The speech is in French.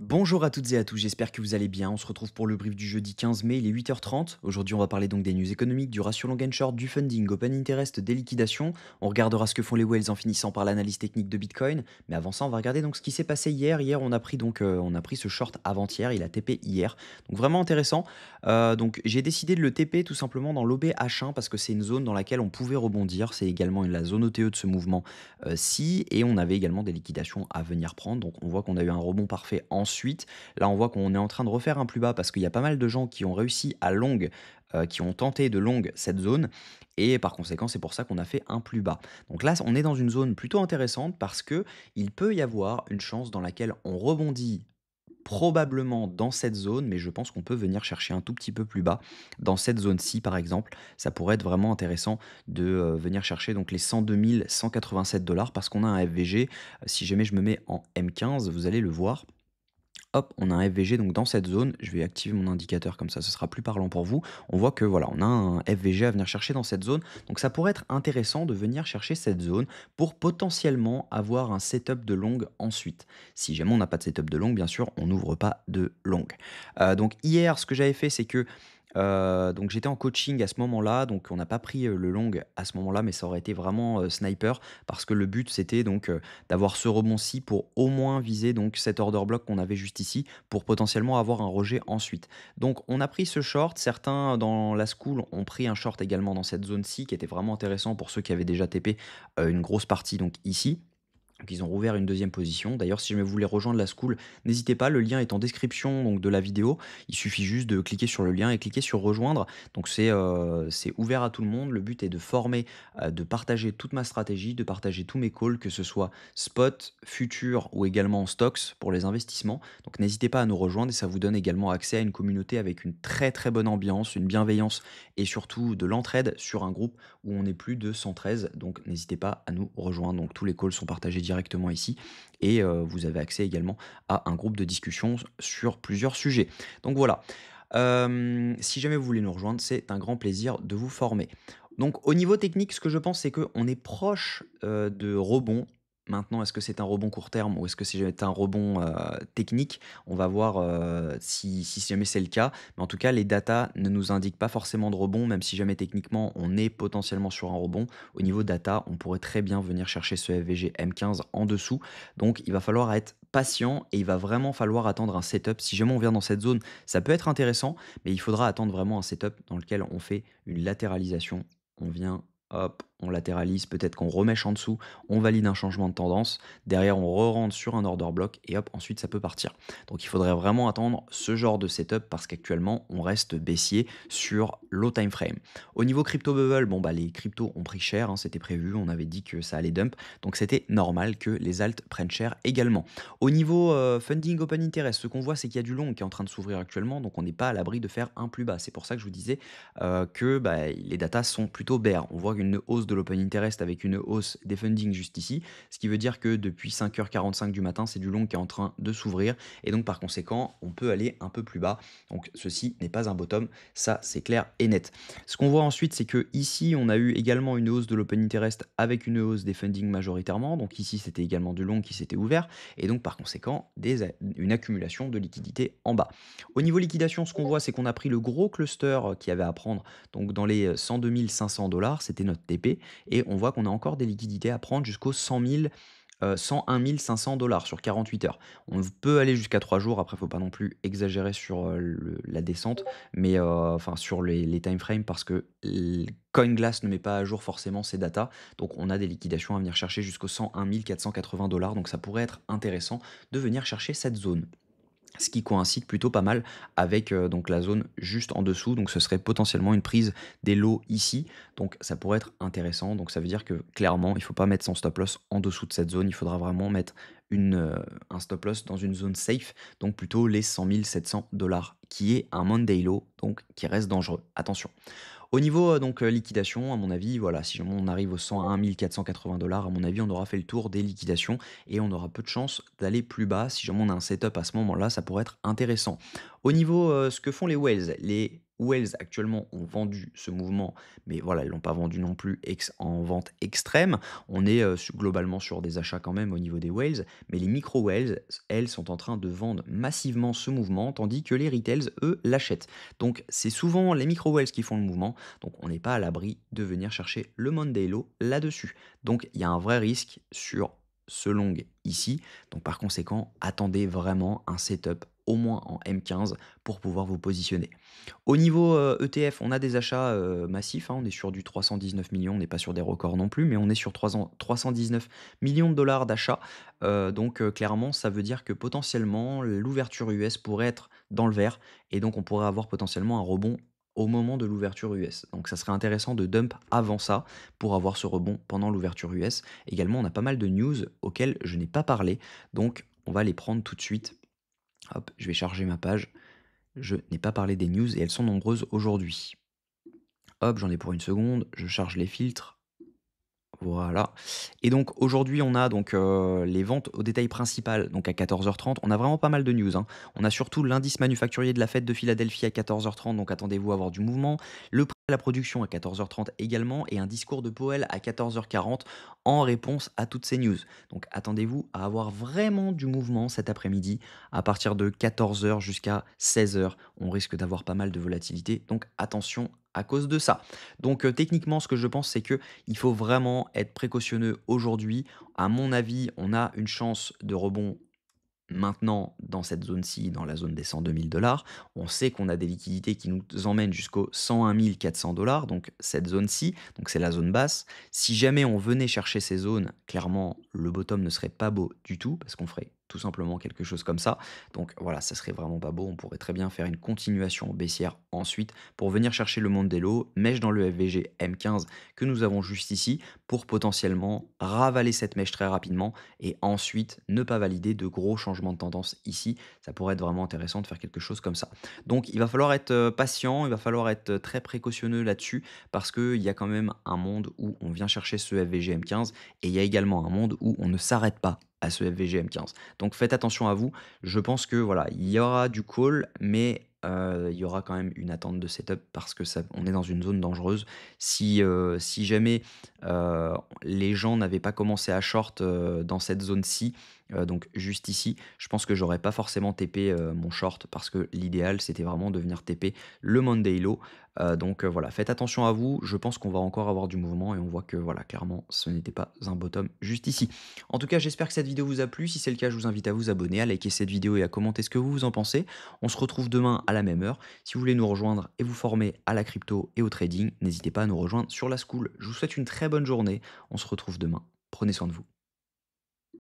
Bonjour à toutes et à tous, j'espère que vous allez bien. On se retrouve pour le brief du jeudi 15 mai, il est 8h30. Aujourd'hui, on va parler donc des news économiques, du ratio long and short, du funding, open interest, des liquidations. On regardera ce que font les whales en finissant par l'analyse technique de Bitcoin. Mais avant ça, on va regarder donc ce qui s'est passé hier. Hier, on a pris ce short avant-hier, il a TP hier. Donc vraiment intéressant. Donc j'ai décidé de le TP tout simplement dans l'OB-H1 parce que c'est une zone dans laquelle on pouvait rebondir. C'est également la zone OTE de ce mouvement si, et on avait également des liquidations à venir prendre. Donc on voit qu'on a eu un rebond parfait ensuite. Là, on voit qu'on est en train de refaire un plus bas parce qu'il y a pas mal de gens qui ont réussi à long, qui ont tenté de long cette zone. Et par conséquent, c'est pour ça qu'on a fait un plus bas. Donc là, on est dans une zone plutôt intéressante parce que il peut y avoir une chance dans laquelle on rebondit probablement dans cette zone, mais je pense qu'on peut venir chercher un tout petit peu plus bas. Dans cette zone-ci, par exemple, ça pourrait être vraiment intéressant de venir chercher donc les 102 187 dollars parce qu'on a un FVG. Si jamais je me mets en M15, vous allez le voir. Hop, on a un FVG donc dans cette zone. Je vais activer mon indicateur comme ça, ce sera plus parlant pour vous. On voit que voilà, on a un FVG à venir chercher dans cette zone. Donc ça pourrait être intéressant de venir chercher cette zone pour potentiellement avoir un setup de long ensuite. Si jamais on n'a pas de setup de long, bien sûr, on n'ouvre pas de long. Donc hier, ce que j'avais fait, c'est que donc j'étais en coaching à ce moment-là, donc on n'a pas pris le long à ce moment-là, mais ça aurait été vraiment sniper parce que le but c'était donc d'avoir ce rebond-ci pour au moins viser donc cet order block qu'on avait juste ici pour potentiellement avoir un rejet ensuite. Donc on a pris ce short, certains dans la school ont pris un short également dans cette zone-ci qui était vraiment intéressant pour ceux qui avaient déjà TP une grosse partie donc ici. Donc ils ont rouvert une deuxième position. D'ailleurs, si jamais vous voulez rejoindre la school, n'hésitez pas, le lien est en description donc, de la vidéo. Il suffit juste de cliquer sur le lien et cliquer sur rejoindre. Donc c'est ouvert à tout le monde. Le but est de former, de partager toute ma stratégie, de partager tous mes calls, que ce soit spot, futur ou également en stocks pour les investissements. Donc n'hésitez pas à nous rejoindre et ça vous donne également accès à une communauté avec une très très bonne ambiance, une bienveillance et surtout de l'entraide sur un groupe où on est plus de 113. Donc n'hésitez pas à nous rejoindre. Donc tous les calls sont partagés directement ici et vous avez accès également à un groupe de discussion sur plusieurs sujets. Donc voilà. Si jamais vous voulez nous rejoindre, c'est un grand plaisir de vous former. Donc au niveau technique, ce que je pense, c'est qu'on est proche de rebond. Maintenant, est-ce que c'est un rebond court terme ou est-ce que c'est un rebond technique? On va voir si jamais c'est le cas. Mais en tout cas, les datas ne nous indiquent pas forcément de rebond, même si jamais techniquement on est potentiellement sur un rebond. Au niveau data, on pourrait très bien venir chercher ce FVG M15 en dessous. Donc il va falloir être patient et il va vraiment falloir attendre un setup. Si jamais on vient dans cette zone, ça peut être intéressant, mais il faudra attendre vraiment un setup dans lequel on fait une latéralisation. On vient, hop, on latéralise, peut-être qu'on remèche en dessous, on valide un changement de tendance, derrière on re-rentre sur un order block et hop, ensuite ça peut partir. Donc il faudrait vraiment attendre ce genre de setup parce qu'actuellement on reste baissier sur low time frame. Au niveau crypto bubble, bon bah les cryptos ont pris cher, hein, c'était prévu, on avait dit que ça allait dump, donc c'était normal que les alts prennent cher également. Au niveau funding open interest, ce qu'on voit c'est qu'il y a du long qui est en train de s'ouvrir actuellement, donc on n'est pas à l'abri de faire un plus bas. C'est pour ça que je vous disais que bah, les datas sont plutôt bear. On voit une hausse de l'open interest avec une hausse des fundings juste ici, ce qui veut dire que depuis 5h45 du matin, c'est du long qui est en train de s'ouvrir et donc par conséquent, on peut aller un peu plus bas. Donc ceci n'est pas un bottom, ça c'est clair et net. Ce qu'on voit ensuite, c'est que ici, on a eu également une hausse de l'open interest avec une hausse des fundings majoritairement. Donc ici, c'était également du long qui s'était ouvert et donc par conséquent, une accumulation de liquidités en bas. Au niveau liquidation, ce qu'on voit, c'est qu'on a pris le gros cluster qu'il y avait à prendre, donc dans les 102 500 dollars, c'était notre TP, et on voit qu'on a encore des liquidités à prendre jusqu'aux 100 000 101 500 dollars sur 48 heures. On peut aller jusqu'à 3 jours, après, il ne faut pas non plus exagérer sur la descente, mais enfin sur les time frames parce que CoinGlass ne met pas à jour forcément ses datas. Donc on a des liquidations à venir chercher jusqu'aux 101 480 dollars. Donc ça pourrait être intéressant de venir chercher cette zone. Ce qui coïncide plutôt pas mal avec donc la zone juste en dessous, donc ce serait potentiellement une prise des lots ici, donc ça pourrait être intéressant. Donc ça veut dire que clairement il ne faut pas mettre son stop loss en dessous de cette zone, il faudra vraiment mettre un stop loss dans une zone safe, donc plutôt les 100 700 dollars, qui est un Monday low, donc qui reste dangereux. Attention. Au niveau donc liquidation, à mon avis, voilà, si jamais on arrive aux 101 480 dollars, à mon avis, on aura fait le tour des liquidations et on aura peu de chances d'aller plus bas. Si jamais on a un setup à ce moment-là, ça pourrait être intéressant. Au niveau ce que font les whales, les Wells actuellement ont vendu ce mouvement, mais voilà, ils l'ont pas vendu non plus en vente extrême. On est globalement sur des achats quand même au niveau des whales, mais les micro whales, elles, sont en train de vendre massivement ce mouvement, tandis que les retails, eux, l'achètent. Donc c'est souvent les micro whales qui font le mouvement, donc on n'est pas à l'abri de venir chercher le Monday Low là-dessus. Donc il y a un vrai risque sur ce long ici. Donc par conséquent, attendez vraiment un setup au moins en M15 pour pouvoir vous positionner. Au niveau, ETF, on a des achats, massifs, hein, on est sur du 319 millions, on n'est pas sur des records non plus, mais on est sur 319 millions de dollars d'achats, donc clairement, ça veut dire que potentiellement l'ouverture US pourrait être dans le vert et donc on pourrait avoir potentiellement un rebond au moment de l'ouverture US. Donc ça serait intéressant de dump avant ça pour avoir ce rebond pendant l'ouverture US. Également, on a pas mal de news auxquelles je n'ai pas parlé, donc on va les prendre tout de suite. Hop, je vais charger ma page. Je n'ai pas parlé des news et elles sont nombreuses aujourd'hui. Hop, j'en ai pour une seconde, je charge les filtres. Voilà. Et donc aujourd'hui, on a donc les ventes au détail principales, donc à 14h30. On a vraiment pas mal de news, hein. On a surtout l'indice manufacturier de la fête de Philadelphie à 14h30, donc attendez-vous à avoir du mouvement. Le prix de la production à 14h30 également, et un discours de Powell à 14h40 en réponse à toutes ces news. Donc attendez-vous à avoir vraiment du mouvement cet après-midi. À partir de 14h jusqu'à 16h, on risque d'avoir pas mal de volatilité. Donc attention à cause de ça. Donc techniquement, ce que je pense, c'est que il faut vraiment être précautionneux aujourd'hui. À mon avis, on a une chance de rebond maintenant dans cette zone-ci, dans la zone des 102 000 dollars. On sait qu'on a des liquidités qui nous emmènent jusqu'aux 101 400 dollars, donc cette zone-ci, donc c'est la zone basse. Si jamais on venait chercher ces zones, clairement, le bottom ne serait pas beau du tout, parce qu'on ferait tout simplement quelque chose comme ça. Donc voilà, ça serait vraiment pas beau. On pourrait très bien faire une continuation baissière ensuite pour venir chercher le Mondello, mèche dans le FVG M15 que nous avons juste ici, pour potentiellement ravaler cette mèche très rapidement et ensuite ne pas valider de gros changements de tendance ici. Ça pourrait être vraiment intéressant de faire quelque chose comme ça. Donc il va falloir être patient, il va falloir être très précautionneux là-dessus parce qu'il y a quand même un monde où on vient chercher ce FVG M15 et il y a également un monde où on ne s'arrête pas à ce FVG M15. Donc faites attention à vous. Je pense que voilà, il y aura du call, mais il y aura quand même une attente de setup parce que on est dans une zone dangereuse. Si jamais les gens n'avaient pas commencé à short dans cette zone-ci, donc juste ici, je pense que j'aurais pas forcément TP mon short parce que l'idéal c'était vraiment de venir TP le Monday Low. Donc voilà, faites attention à vous. Je pense qu'on va encore avoir du mouvement et on voit que voilà, clairement, ce n'était pas un bottom juste ici. En tout cas, j'espère que cette vidéo vous a plu. Si c'est le cas, je vous invite à vous abonner, à liker cette vidéo et à commenter ce que vous en pensez. On se retrouve demain à la même heure. Si vous voulez nous rejoindre et vous former à la crypto et au trading, n'hésitez pas à nous rejoindre sur la school. Je vous souhaite une très bonne journée. On se retrouve demain. Prenez soin de vous.